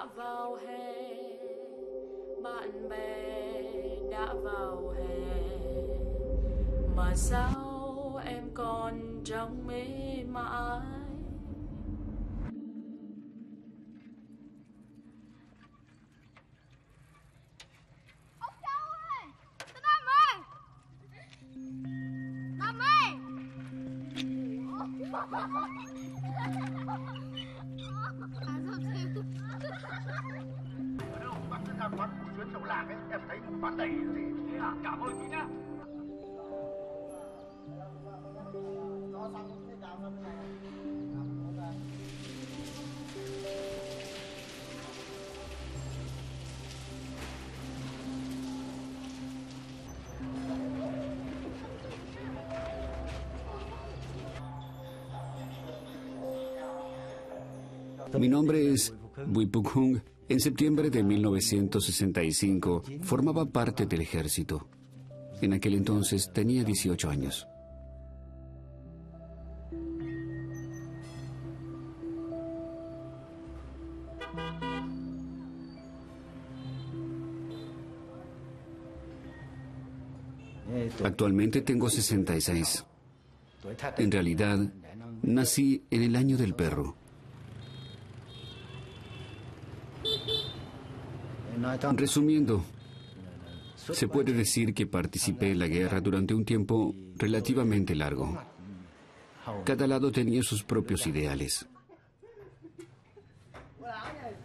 đã vào hè, bạn bè đã vào hè, mà sao em còn trong mê mãi. Ông Châu ơi, Tâm ơi, Tâm ơi. Ở đâu bác cứ ra quán của chuyến trong làng ấy, em thấy quán đầy gì. Thế à, cảm ơn chị nhá. Mi nombre es Bui Phuc Hung. En septiembre de 1965 formaba parte del ejército. En aquel entonces tenía 18 años. Actualmente tengo 66. En realidad, nací en el año del perro. Resumiendo, se puede decir que participé en la guerra durante un tiempo relativamente largo. Cada lado tenía sus propios ideales.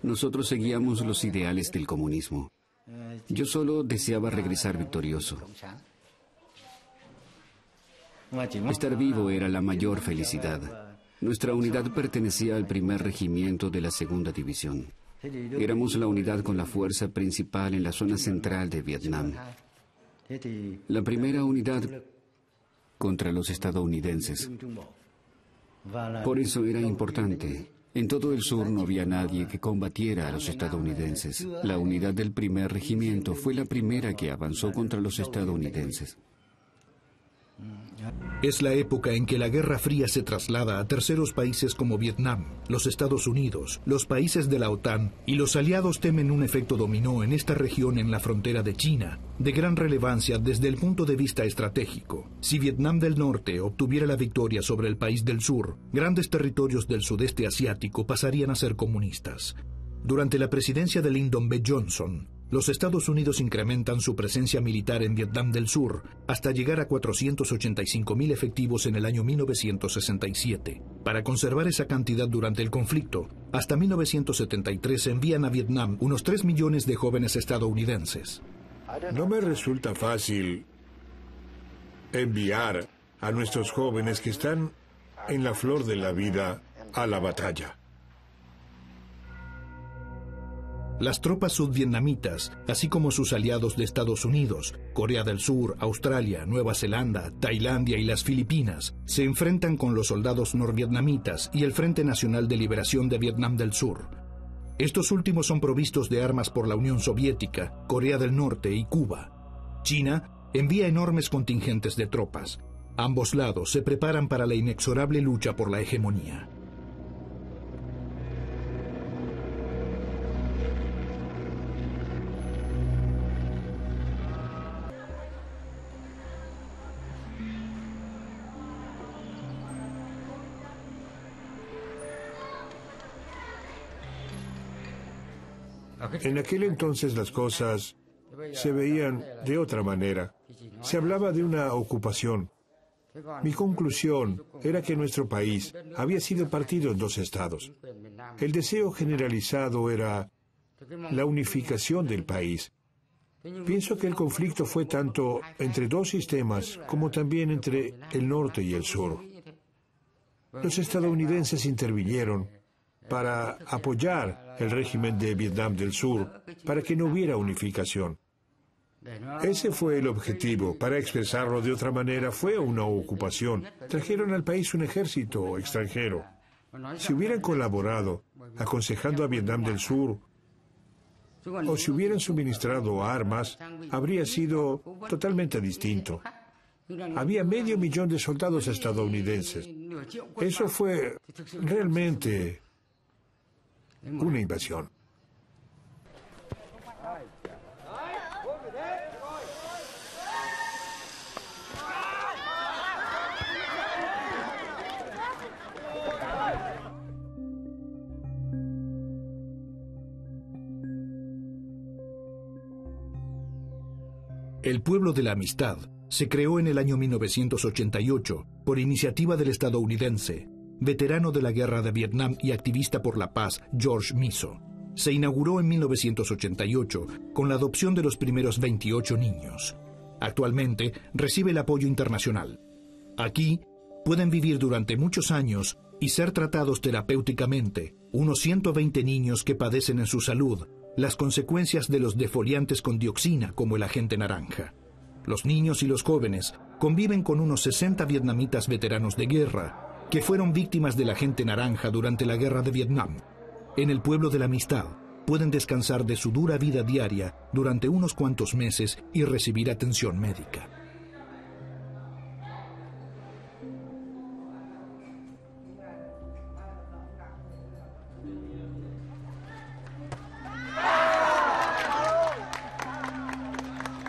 Nosotros seguíamos los ideales del comunismo. Yo solo deseaba regresar victorioso. Estar vivo era la mayor felicidad. Nuestra unidad pertenecía al primer regimiento de la segunda división. Éramos la unidad con la fuerza principal en la zona central de Vietnam. La primera unidad contra los estadounidenses. Por eso era importante. En todo el sur no había nadie que combatiera a los estadounidenses. La unidad del primer regimiento fue la primera que avanzó contra los estadounidenses. Es la época en que la Guerra Fría se traslada a terceros países como Vietnam, los Estados Unidos, los países de la OTAN, y los aliados temen un efecto dominó en esta región en la frontera de China, de gran relevancia desde el punto de vista estratégico. Si Vietnam del Norte obtuviera la victoria sobre el país del sur, grandes territorios del sudeste asiático pasarían a ser comunistas. Durante la presidencia de Lyndon B. Johnson, los Estados Unidos incrementan su presencia militar en Vietnam del Sur hasta llegar a 485.000 efectivos en el año 1967. Para conservar esa cantidad durante el conflicto, hasta 1973 envían a Vietnam unos 3 millones de jóvenes estadounidenses. No me resulta fácil enviar a nuestros jóvenes que están en la flor de la vida a la batalla. Las tropas sudvietnamitas, así como sus aliados de Estados Unidos, Corea del Sur, Australia, Nueva Zelanda, Tailandia y las Filipinas, se enfrentan con los soldados norvietnamitas y el Frente Nacional de Liberación de Vietnam del Sur. Estos últimos son provistos de armas por la Unión Soviética, Corea del Norte y Cuba. China envía enormes contingentes de tropas. Ambos lados se preparan para la inexorable lucha por la hegemonía. En aquel entonces las cosas se veían de otra manera. Se hablaba de una ocupación. Mi conclusión era que nuestro país había sido partido en dos estados. El deseo generalizado era la unificación del país. Pienso que el conflicto fue tanto entre dos sistemas como también entre el norte y el sur. Los estadounidenses intervinieron para apoyar el régimen de Vietnam del Sur, para que no hubiera unificación. Ese fue el objetivo. Para expresarlo de otra manera, fue una ocupación. Trajeron al país un ejército extranjero. Si hubieran colaborado, aconsejando a Vietnam del Sur, o si hubieran suministrado armas, habría sido totalmente distinto. Había 500.000 de soldados estadounidenses. Eso fue realmente una invasión. El Pueblo de la Amistad se creó en el año 1988 por iniciativa del estadounidense, veterano de la Guerra de Vietnam y activista por la paz, George Mizo. Se inauguró en 1988 con la adopción de los primeros 28 niños. Actualmente recibe el apoyo internacional. Aquí pueden vivir durante muchos años y ser tratados terapéuticamente unos 120 niños que padecen en su salud las consecuencias de los defoliantes con dioxina como el agente naranja. Los niños y los jóvenes conviven con unos 60 vietnamitas veteranos de guerra que fueron víctimas del agente naranja durante la Guerra de Vietnam. En el Pueblo de la Amistad pueden descansar de su dura vida diaria durante unos cuantos meses y recibir atención médica.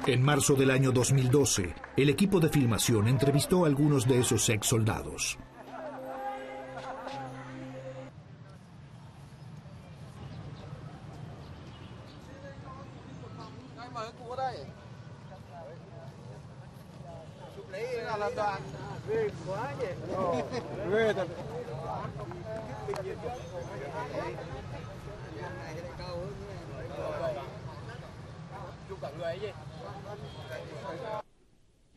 En marzo del año 2012, el equipo de filmación entrevistó a algunos de esos ex soldados.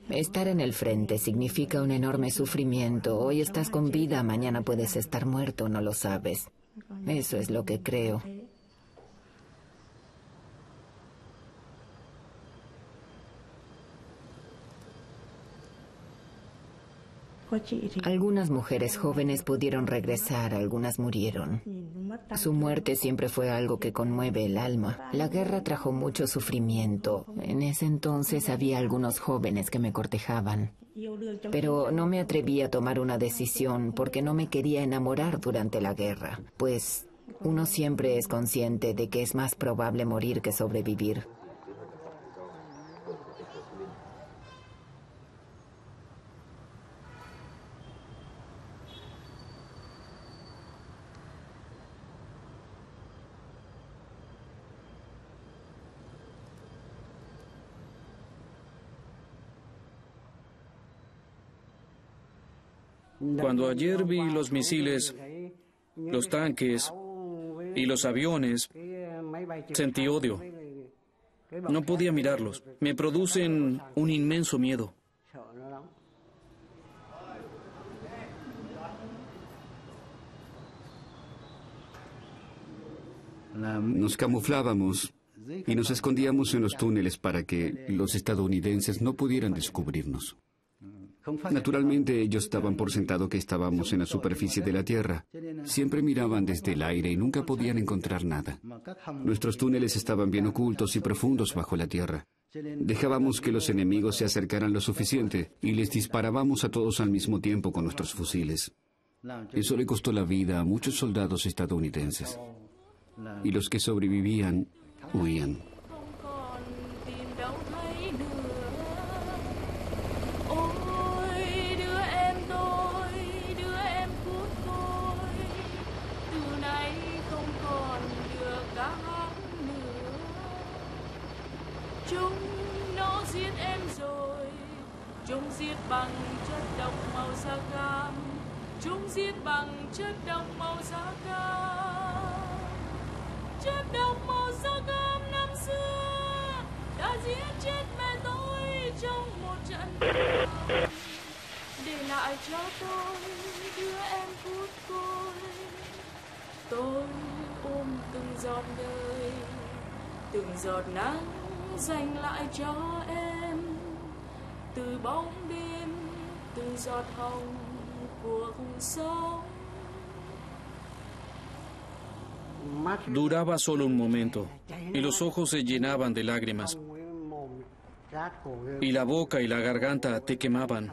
Estar en el frente significa un enorme sufrimiento. Hoy estás con vida, mañana puedes estar muerto, no lo sabes. Eso es lo que creo. Algunas mujeres jóvenes pudieron regresar, algunas murieron. Su muerte siempre fue algo que conmueve el alma. La guerra trajo mucho sufrimiento. En ese entonces había algunos jóvenes que me cortejaban. Pero no me atreví a tomar una decisión porque no me quería enamorar durante la guerra. Pues uno siempre es consciente de que es más probable morir que sobrevivir. Cuando ayer vi los misiles, los tanques y los aviones, sentí odio. No podía mirarlos. Me producen un inmenso miedo. Nos camuflábamos y nos escondíamos en los túneles para que los estadounidenses no pudieran descubrirnos. Naturalmente, ellos daban por sentado que estábamos en la superficie de la Tierra. Siempre miraban desde el aire y nunca podían encontrar nada. Nuestros túneles estaban bien ocultos y profundos bajo la tierra. Dejábamos que los enemigos se acercaran lo suficiente y les disparábamos a todos al mismo tiempo con nuestros fusiles. Eso le costó la vida a muchos soldados estadounidenses. Y los que sobrevivían, huían. Chúng nó giết em rồi, chúng giết bằng chất độc màu da cam, chúng giết bằng chất độc màu da cam. Chất độc màu da cam năm xưa đã giết chết mẹ tôi trong một trận đau. Để lại cho tôi đứa em phút côi, tôi ôm từng giọt đời, từng giọt nắng dành lại cho em, từ bóng đêm, từ giọt hồng cuộc sống. Duraba solo un momento, y los ojos se llenaban de lágrimas, y la boca y la garganta te quemaban.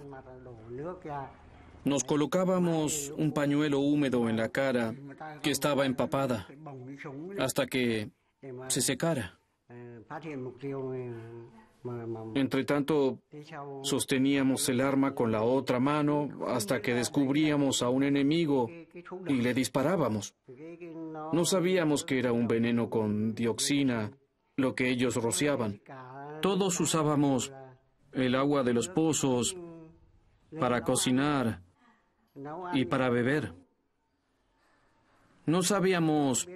Nos colocábamos un pañuelo húmedo en la cara que estaba empapada, hasta que se secara. Entre tanto, sosteníamos el arma con la otra mano hasta que descubríamos a un enemigo y le disparábamos. No sabíamos que era un veneno con dioxina lo que ellos rociaban. Todos usábamos el agua de los pozos para cocinar y para beber. No sabíamos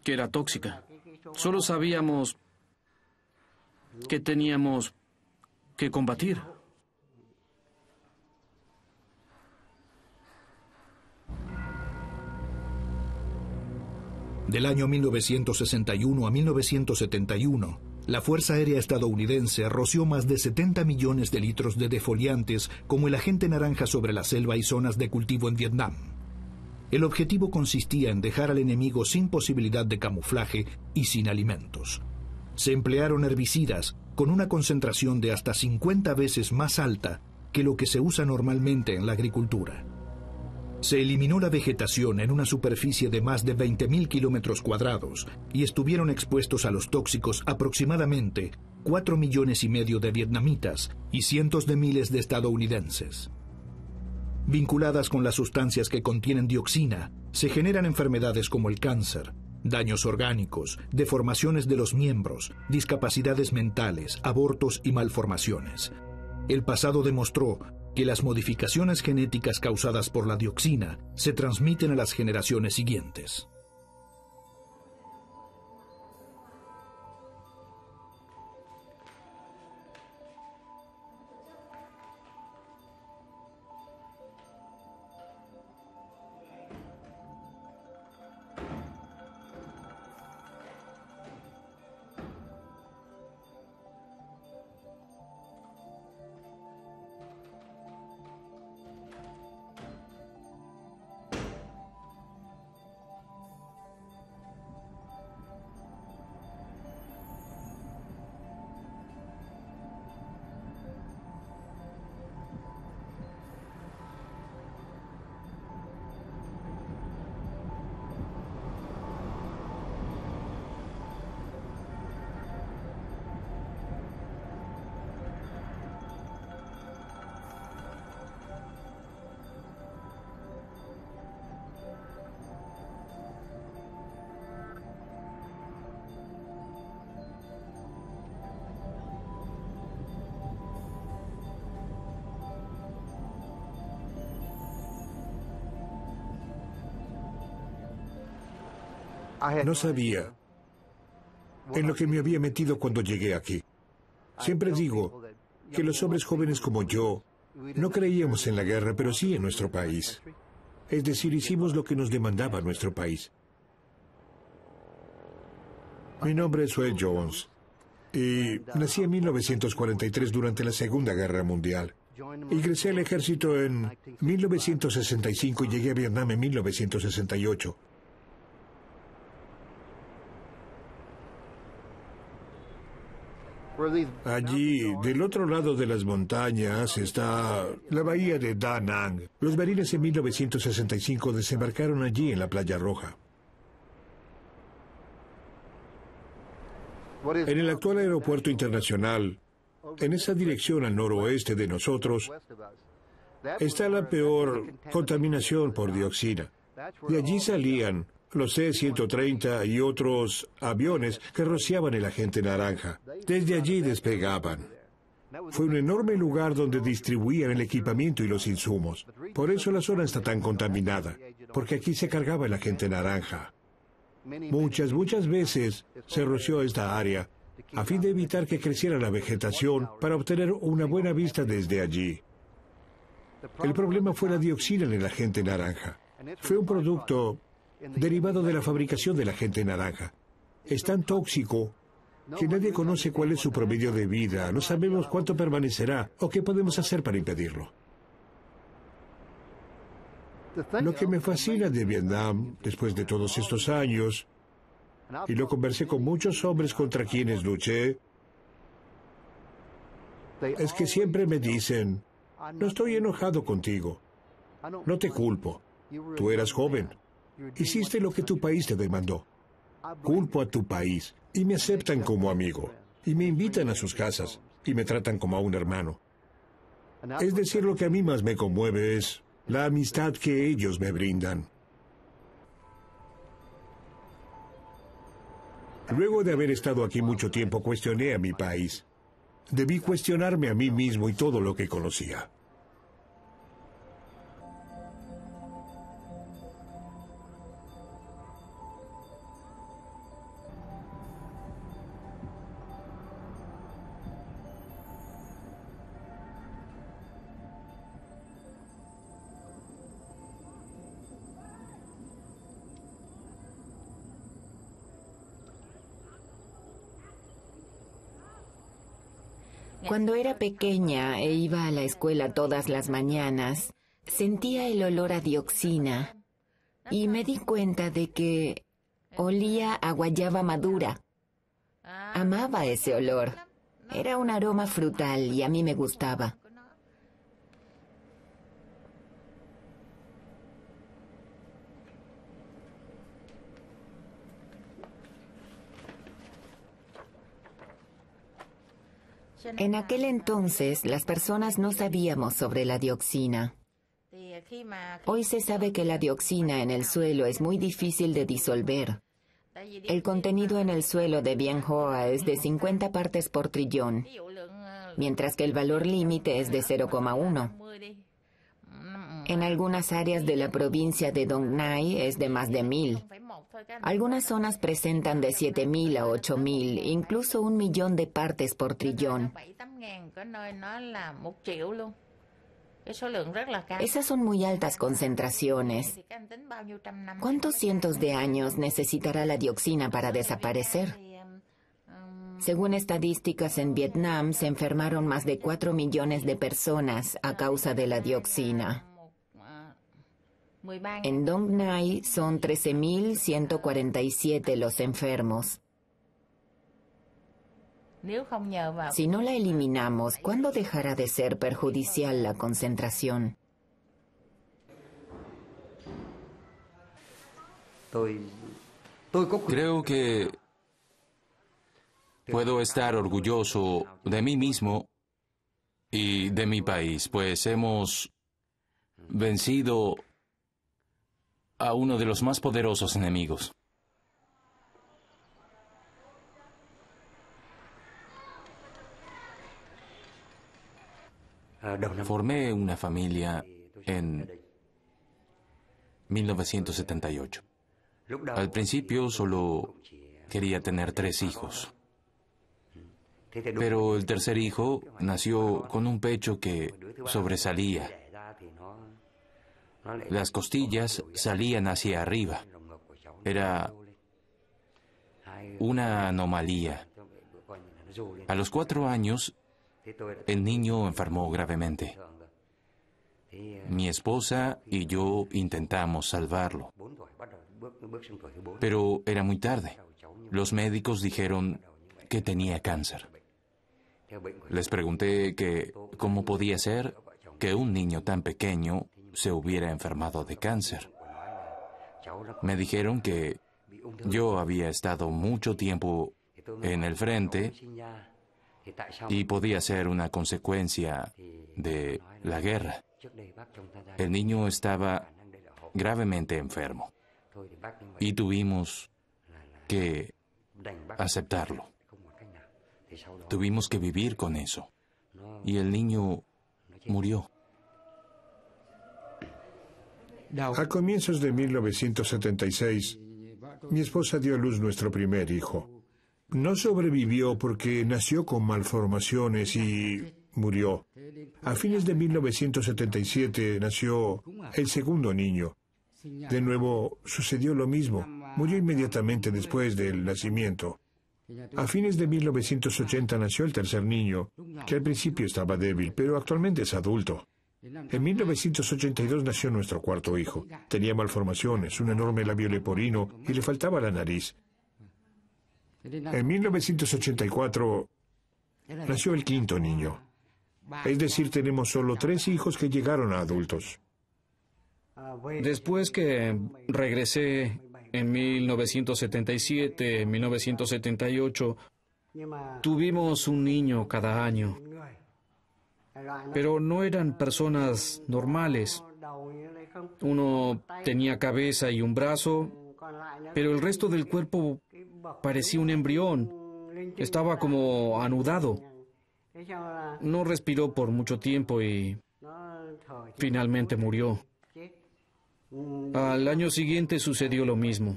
que era tóxica. Solo sabíamos que teníamos que combatir. Del año 1961 a 1971, la Fuerza Aérea estadounidense roció más de 70 millones de litros de defoliantes como el agente naranja sobre la selva y zonas de cultivo en Vietnam. El objetivo consistía en dejar al enemigo sin posibilidad de camuflaje y sin alimentos. Se emplearon herbicidas con una concentración de hasta 50 veces más alta que lo que se usa normalmente en la agricultura. Se eliminó la vegetación en una superficie de más de 20.000 kilómetros cuadrados y estuvieron expuestos a los tóxicos aproximadamente 4,5 millones de vietnamitas y cientos de miles de estadounidenses. Vinculadas con las sustancias que contienen dioxina, se generan enfermedades como el cáncer, daños orgánicos, deformaciones de los miembros, discapacidades mentales, abortos y malformaciones. El pasado demostró que las modificaciones genéticas causadas por la dioxina se transmiten a las generaciones siguientes. No sabía en lo que me había metido cuando llegué aquí. Siempre digo que los hombres jóvenes como yo no creíamos en la guerra, pero sí en nuestro país. Es decir, hicimos lo que nos demandaba nuestro país. Mi nombre es Swell Jones y nací en 1943 durante la Segunda Guerra Mundial. Ingresé al ejército en 1965 y llegué a Vietnam en 1968. Allí, del otro lado de las montañas, está la bahía de Da Nang. Los marines en 1965 desembarcaron allí en la Playa Roja. En el actual aeropuerto internacional, en esa dirección al noroeste de nosotros, está la peor contaminación por dioxina. De allí salían los C-130 y otros aviones que rociaban el agente naranja. Desde allí despegaban. Fue un enorme lugar donde distribuían el equipamiento y los insumos. Por eso la zona está tan contaminada, porque aquí se cargaba el agente naranja. Muchas veces se roció esta área a fin de evitar que creciera la vegetación para obtener una buena vista desde allí. El problema fue la dioxina en el agente naranja. Fue un producto derivado de la fabricación del agente naranja. Es tan tóxico que nadie conoce cuál es su promedio de vida. No sabemos cuánto permanecerá o qué podemos hacer para impedirlo. Lo que me fascina de Vietnam, después de todos estos años, y lo conversé con muchos hombres contra quienes luché, es que siempre me dicen, no estoy enojado contigo, no te culpo, tú eras joven, hiciste lo que tu país te demandó. Culpo a tu país, y me aceptan como amigo, y me invitan a sus casas, y me tratan como a un hermano. Es decir, lo que a mí más me conmueve es la amistad que ellos me brindan. Luego de haber estado aquí mucho tiempo, cuestioné a mi país. Debí cuestionarme a mí mismo y todo lo que conocía. Cuando era pequeña e iba a la escuela todas las mañanas, sentía el olor a dioxina y me di cuenta de que olía a guayaba madura. Amaba ese olor. Era un aroma frutal y a mí me gustaba. En aquel entonces, las personas no sabíamos sobre la dioxina. Hoy se sabe que la dioxina en el suelo es muy difícil de disolver. El contenido en el suelo de Bien Hoa es de 50 partes por trillón, mientras que el valor límite es de 0,1. En algunas áreas de la provincia de Dong Nai es de más de 1000. Algunas zonas presentan de 7000 a 8000, incluso 1 millón de partes por trillón. Esas son muy altas concentraciones. ¿Cuántos cientos de años necesitará la dioxina para desaparecer? Según estadísticas, en Vietnam se enfermaron más de 4 millones de personas a causa de la dioxina. En Dong Nai son 13.147 los enfermos. Si no la eliminamos, ¿cuándo dejará de ser perjudicial la concentración? Creo que puedo estar orgulloso de mí mismo y de mi país, pues hemos vencido a uno de los más poderosos enemigos. Formé una familia en 1978. Al principio solo quería tener 3 hijos. Pero el tercer hijo nació con un pecho que sobresalía. Las costillas salían hacia arriba. Era una anomalía. A los 4 años, el niño enfermó gravemente. Mi esposa y yo intentamos salvarlo. Pero era muy tarde. Los médicos dijeron que tenía cáncer. Les pregunté que cómo podía ser que un niño tan pequeño se hubiera enfermado de cáncer. Me dijeron que yo había estado mucho tiempo en el frente y podía ser una consecuencia de la guerra. El niño estaba gravemente enfermo y tuvimos que aceptarlo. Tuvimos que vivir con eso. Y el niño murió. A comienzos de 1976, mi esposa dio a luz nuestro primer hijo. No sobrevivió porque nació con malformaciones y murió. A fines de 1977 nació el segundo niño. De nuevo sucedió lo mismo. Murió inmediatamente después del nacimiento. A fines de 1980 nació el tercer niño, que al principio estaba débil, pero actualmente es adulto. En 1982 nació nuestro cuarto hijo. Tenía malformaciones, un enorme labio leporino y le faltaba la nariz. En 1984 nació el quinto niño. Es decir, tenemos solo 3 hijos que llegaron a adultos. Después que regresé En 1977, 1978, tuvimos un niño cada año. Pero no eran personas normales. Uno tenía cabeza y un brazo, pero el resto del cuerpo parecía un embrión. Estaba como anudado. No respiró por mucho tiempo y finalmente murió. Al año siguiente sucedió lo mismo.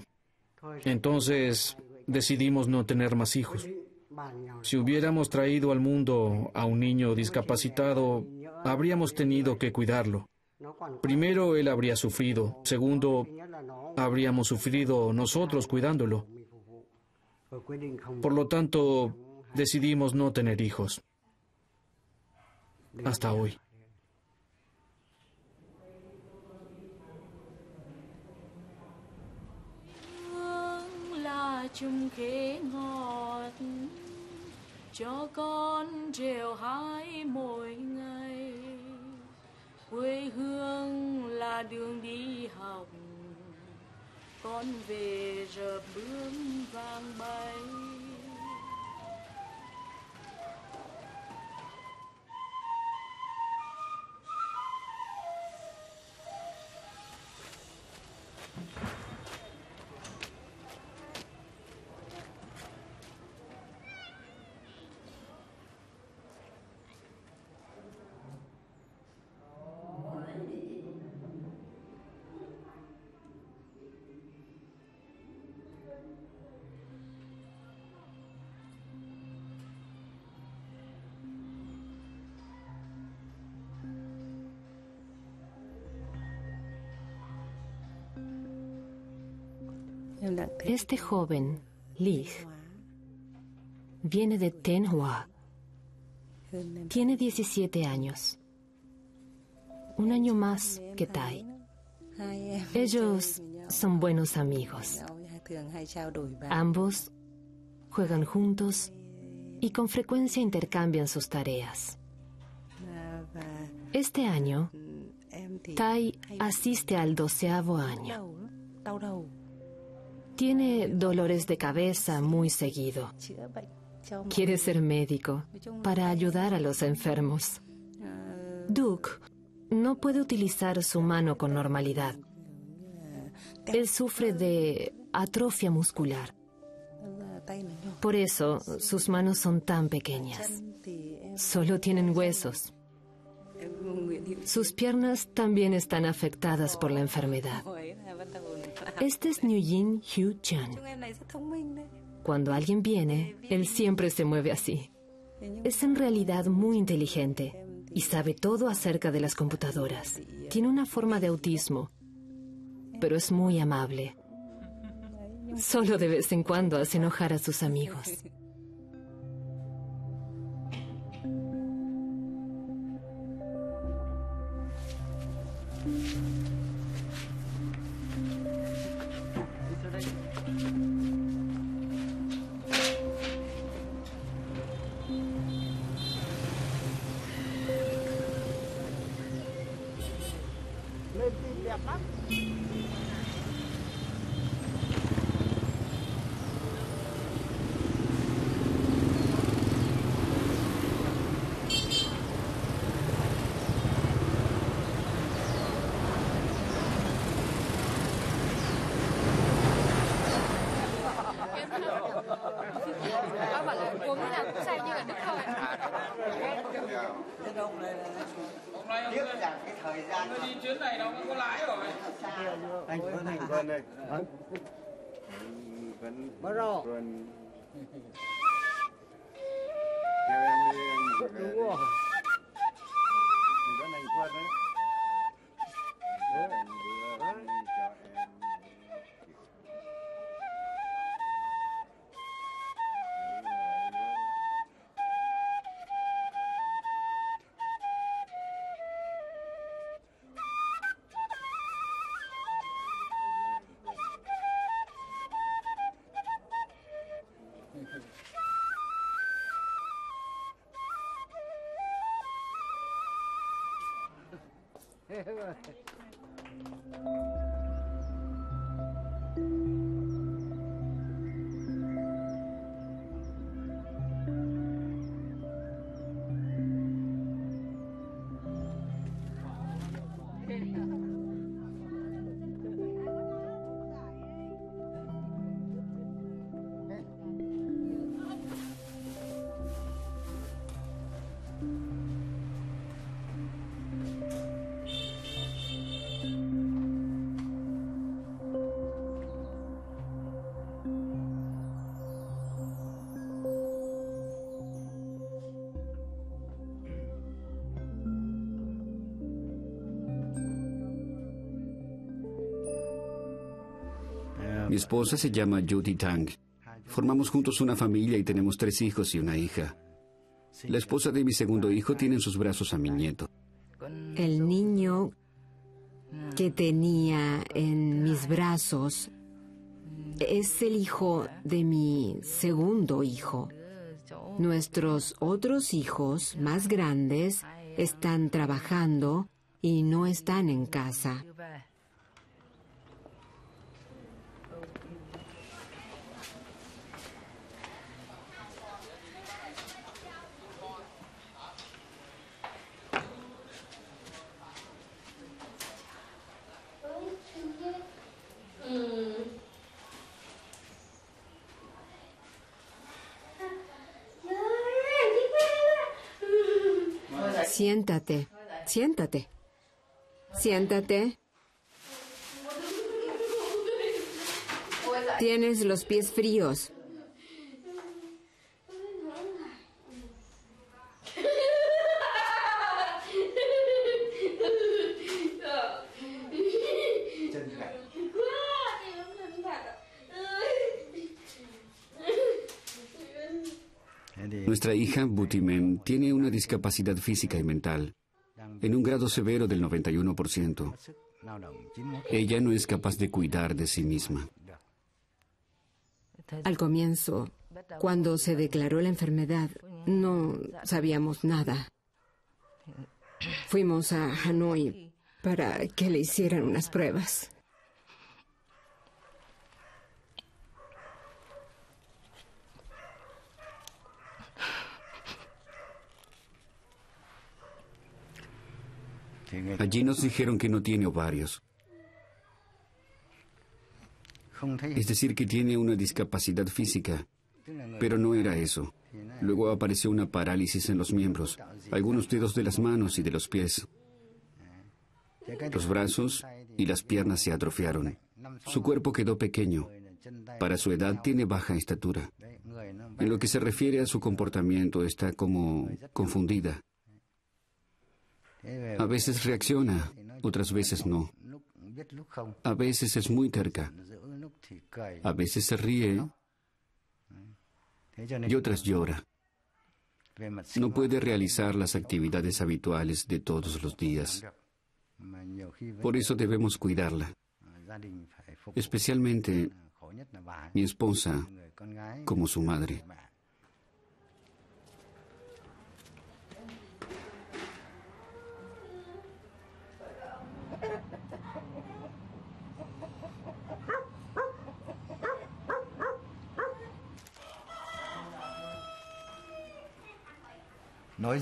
Entonces decidimos no tener más hijos. Si hubiéramos traído al mundo a un niño discapacitado, habríamos tenido que cuidarlo. Primero, él habría sufrido. Segundo, habríamos sufrido nosotros cuidándolo. Por lo tanto, decidimos no tener hijos. Hasta hoy. Chung khế ngọt cho con trèo hái mỗi ngày, quê hương là đường đi học, con về rợp bướm vàng bay. Este joven, Lig, viene de Thanh Tiene 17 años. Un año más que Tai. Ellos son buenos amigos. Ambos juegan juntos y con frecuencia intercambian sus tareas. Este año, Tai asiste al 12º año. Tiene dolores de cabeza muy seguido. Quiere ser médico para ayudar a los enfermos. Duke no puede utilizar su mano con normalidad. Él sufre de atrofia muscular. Por eso sus manos son tan pequeñas. Solo tienen huesos. Sus piernas también están afectadas por la enfermedad. Este es Nguyen Hugh Chan. Cuando alguien viene, él siempre se mueve así. Es en realidad muy inteligente y sabe todo acerca de las computadoras. Tiene una forma de autismo, pero es muy amable. Solo de vez en cuando hace enojar a sus amigos. Bác bảo là uống cái nào cũng xanh như cả nước thôi. Tiếc rằng cái thời gian đi chuyến này nó cũng có lãi rồi. Anh Vân đây. Bắt đầu. Theo em đi anh đúng rồi. Vân anh Quân đấy. Hey, Mi esposa se llama Judy Tang. Formamos juntos una familia y tenemos 3 hijos y una hija. La esposa de mi segundo hijo tiene en sus brazos a mi nieto. El niño que tenía en mis brazos es el hijo de mi segundo hijo. Nuestros otros hijos más grandes están trabajando y no están en casa. Siéntate, siéntate, siéntate. Tienes los pies fríos. Nuestra hija, Butimen, tiene una discapacidad física y mental, en un grado severo del 91%. Ella no es capaz de cuidar de sí misma. Al comienzo, cuando se declaró la enfermedad, no sabíamos nada. Fuimos a Hanoi para que le hicieran unas pruebas. Allí nos dijeron que no tiene ovarios. Es decir, que tiene una discapacidad física, pero no era eso. Luego apareció una parálisis en los miembros, algunos dedos de las manos y de los pies. Los brazos y las piernas se atrofiaron. Su cuerpo quedó pequeño. Para su edad tiene baja estatura. En lo que se refiere a su comportamiento, está como confundida. A veces reacciona, otras veces no. A veces es muy terca. A veces se ríe y otras llora. No puede realizar las actividades habituales de todos los días. Por eso debemos cuidarla. Especialmente mi esposa, como su madre.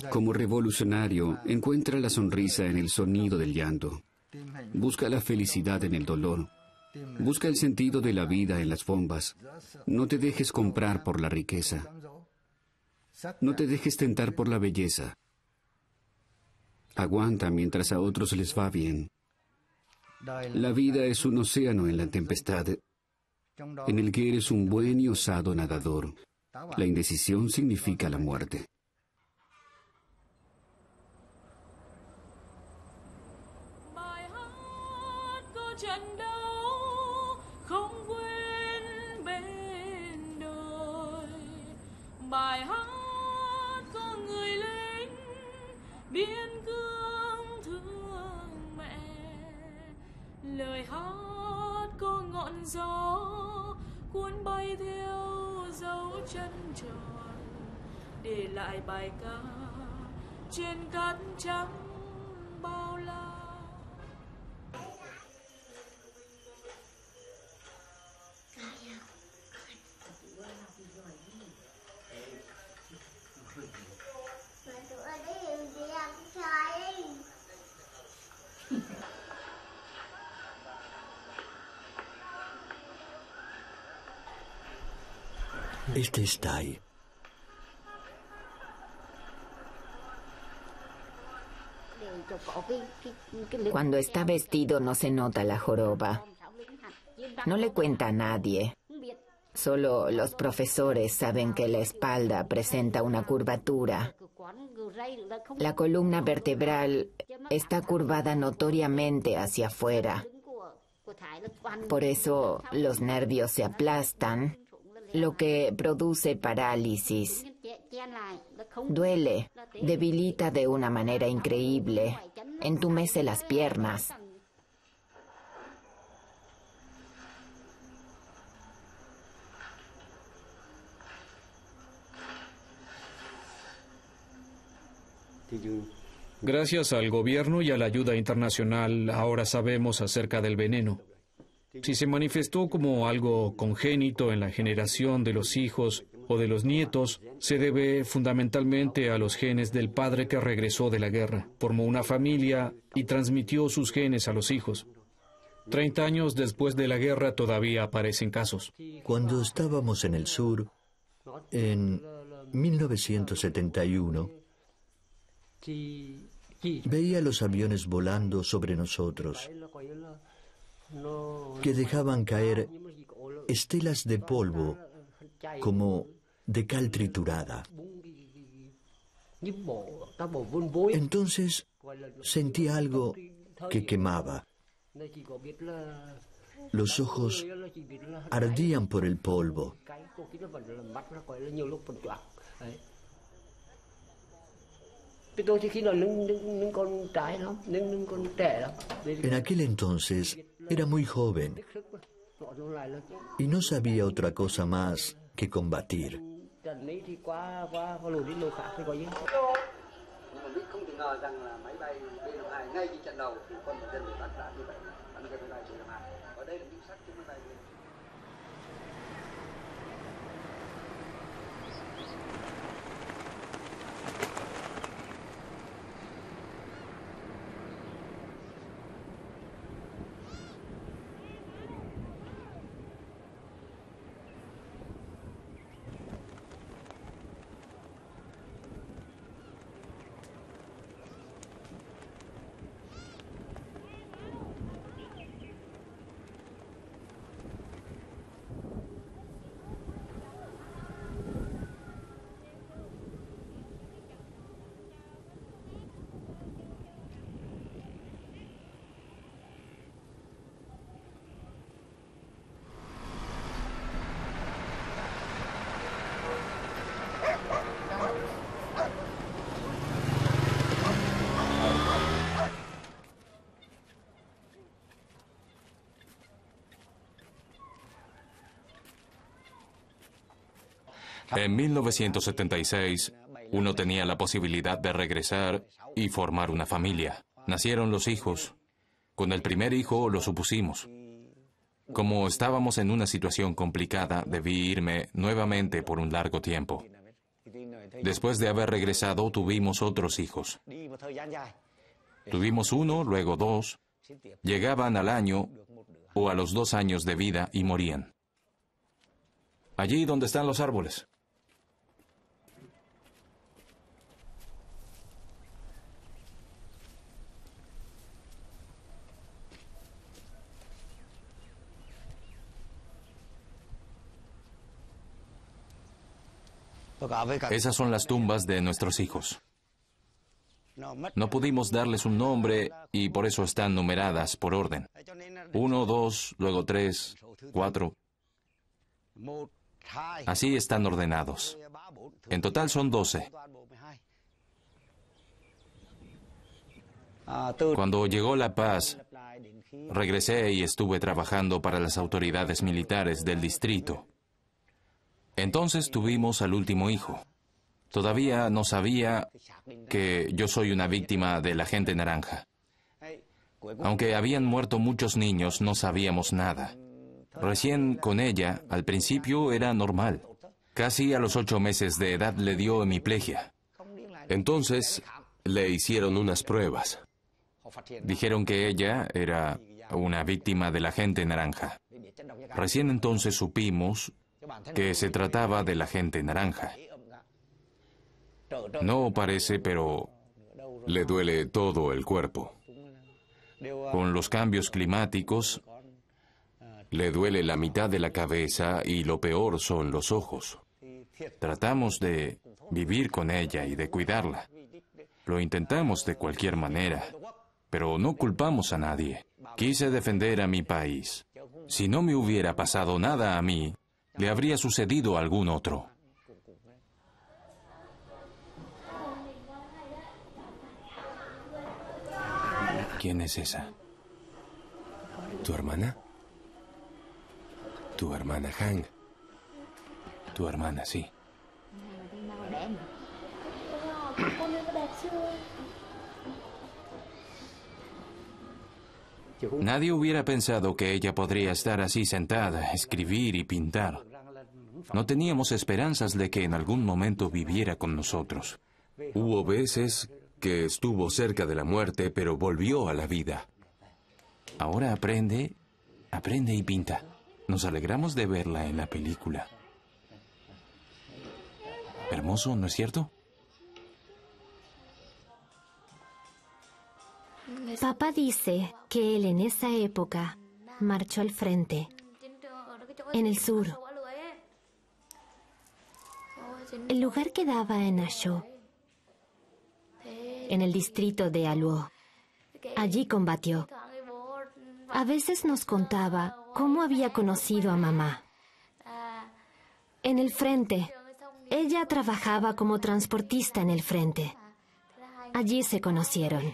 Como revolucionario, encuentra la sonrisa en el sonido del llanto. Busca la felicidad en el dolor. Busca el sentido de la vida en las bombas. No te dejes comprar por la riqueza. No te dejes tentar por la belleza. Aguanta mientras a otros les va bien. La vida es un océano en la tempestad, en el que eres un buen y osado nadador. La indecisión significa la muerte. Trận đấu không quên bên đồi, bài hát có người lính biên cương thương mẹ, lời hát có ngọn gió cuốn bay theo dấu chân tròn, để lại bài ca trên cát trắng bao la. Este es Tai. Cuando está vestido no se nota la joroba. No le cuenta a nadie. Solo los profesores saben que la espalda presenta una curvatura. La columna vertebral está curvada notoriamente hacia afuera. Por eso los nervios se aplastan, lo que produce parálisis. Duele, debilita de una manera increíble, entumece las piernas. Gracias al gobierno y a la ayuda internacional, ahora sabemos acerca del veneno. Si se manifestó como algo congénito en la generación de los hijos o de los nietos, se debe fundamentalmente a los genes del padre que regresó de la guerra, formó una familia y transmitió sus genes a los hijos. 30 años después de la guerra todavía aparecen casos. Cuando estábamos en el sur, en 1971, veía los aviones volando sobre nosotros, que dejaban caer estelas de polvo como de cal triturada. Entonces sentí algo que quemaba. Los ojos ardían por el polvo. En aquel entonces era muy joven y no sabía otra cosa más que combatir. En 1976, uno tenía la posibilidad de regresar y formar una familia. Nacieron los hijos. Con el primer hijo lo supusimos. Como estábamos en una situación complicada, debí irme nuevamente por un largo tiempo. Después de haber regresado, tuvimos otros hijos. Tuvimos uno, luego dos. Llegaban al año o a los 2 años de vida y morían. Allí donde están los árboles. Esas son las tumbas de nuestros hijos. No pudimos darles un nombre y por eso están numeradas por orden. 1, 2, luego 3, 4. Así están ordenados. En total son 12. Cuando llegó la paz, regresé y estuve trabajando para las autoridades militares del distrito. Entonces tuvimos al último hijo. Todavía no sabía que yo soy una víctima de la gente naranja. Aunque habían muerto muchos niños, no sabíamos nada. Recién con ella, al principio era normal. Casi a los 8 meses de edad le dio hemiplegia. Entonces le hicieron unas pruebas. Dijeron que ella era una víctima de la gente naranja. Recién entonces supimos que se trataba de la gente naranja. No parece, pero le duele todo el cuerpo. Con los cambios climáticos, le duele la mitad de la cabeza y lo peor son los ojos. Tratamos de vivir con ella y de cuidarla. Lo intentamos de cualquier manera, pero no culpamos a nadie. Quise defender a mi país. Si no me hubiera pasado nada a mí, le habría sucedido a algún otro. ¿Quién es esa? ¿Tu hermana? Tu hermana Hang. Tu hermana, sí. Nadie hubiera pensado que ella podría estar así sentada, escribir y pintar. No teníamos esperanzas de que en algún momento viviera con nosotros. Hubo veces que estuvo cerca de la muerte, pero volvió a la vida. Ahora aprende y pinta. Nos alegramos de verla en la película. Hermoso, ¿no es cierto? Papá dice que él en esa época marchó al frente, en el sur. El lugar quedaba en Ashó, en el distrito de Aluo. Allí combatió. A veces nos contaba cómo había conocido a mamá. En el frente, ella trabajaba como transportista en el frente. Allí se conocieron.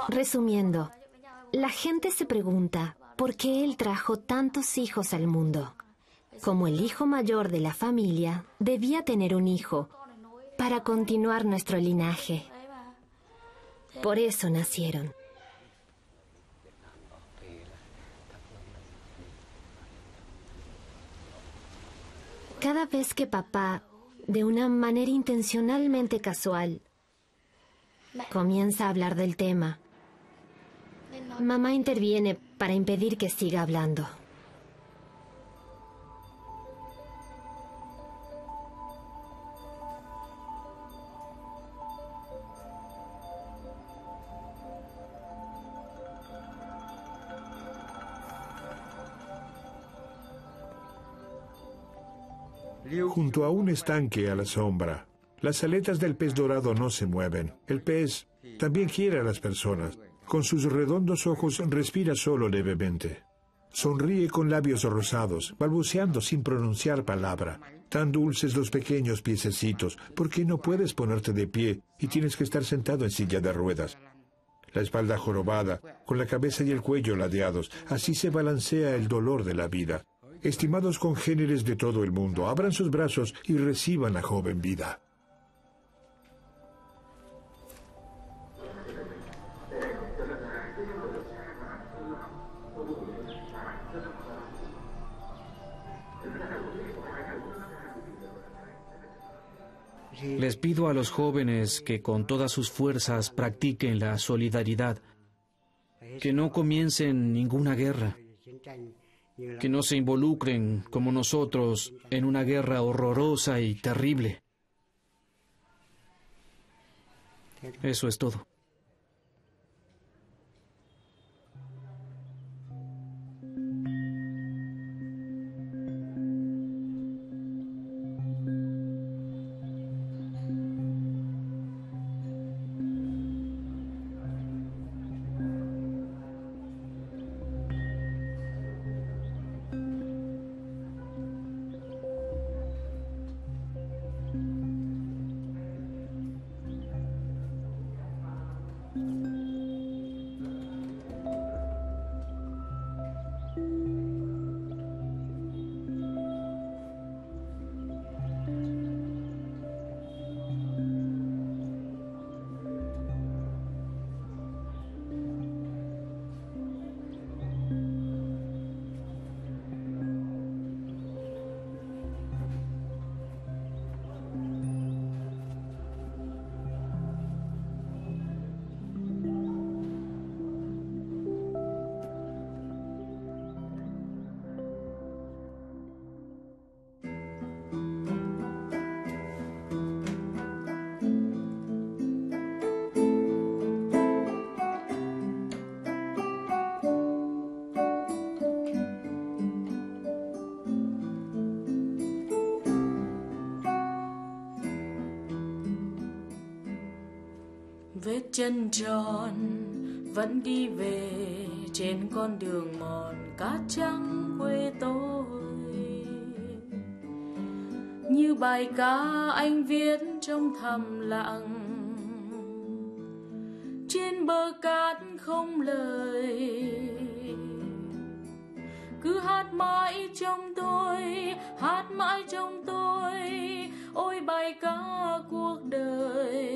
Resumiendo, la gente se pregunta por qué él trajo tantos hijos al mundo. Como el hijo mayor de la familia, debía tener un hijo para continuar nuestro linaje. Por eso nacieron. Cada vez que papá, de una manera intencionalmente casual, comienza a hablar del tema, mamá interviene para impedir que siga hablando. Junto a un estanque a la sombra, las aletas del pez dorado no se mueven. El pez también quiere a las personas. Con sus redondos ojos respira solo levemente. Sonríe con labios rosados, balbuceando sin pronunciar palabra. Tan dulces los pequeños piececitos. ¿Por qué no puedes ponerte de pie y tienes que estar sentado en silla de ruedas? La espalda jorobada, con la cabeza y el cuello ladeados. Así se balancea el dolor de la vida. Estimados congéneres de todo el mundo, abran sus brazos y reciban la joven vida. Les pido a los jóvenes que con todas sus fuerzas practiquen la solidaridad, que no comiencen ninguna guerra, que no se involucren como nosotros en una guerra horrorosa y terrible. Eso es todo. Vết chân tròn vẫn đi về trên con đường mòn cát trắng quê tôi. Như bài ca anh viết trong thầm lặng, trên bờ cát không lời. Cứ hát mãi trong tôi, hát mãi trong tôi, ôi bài ca cuộc đời.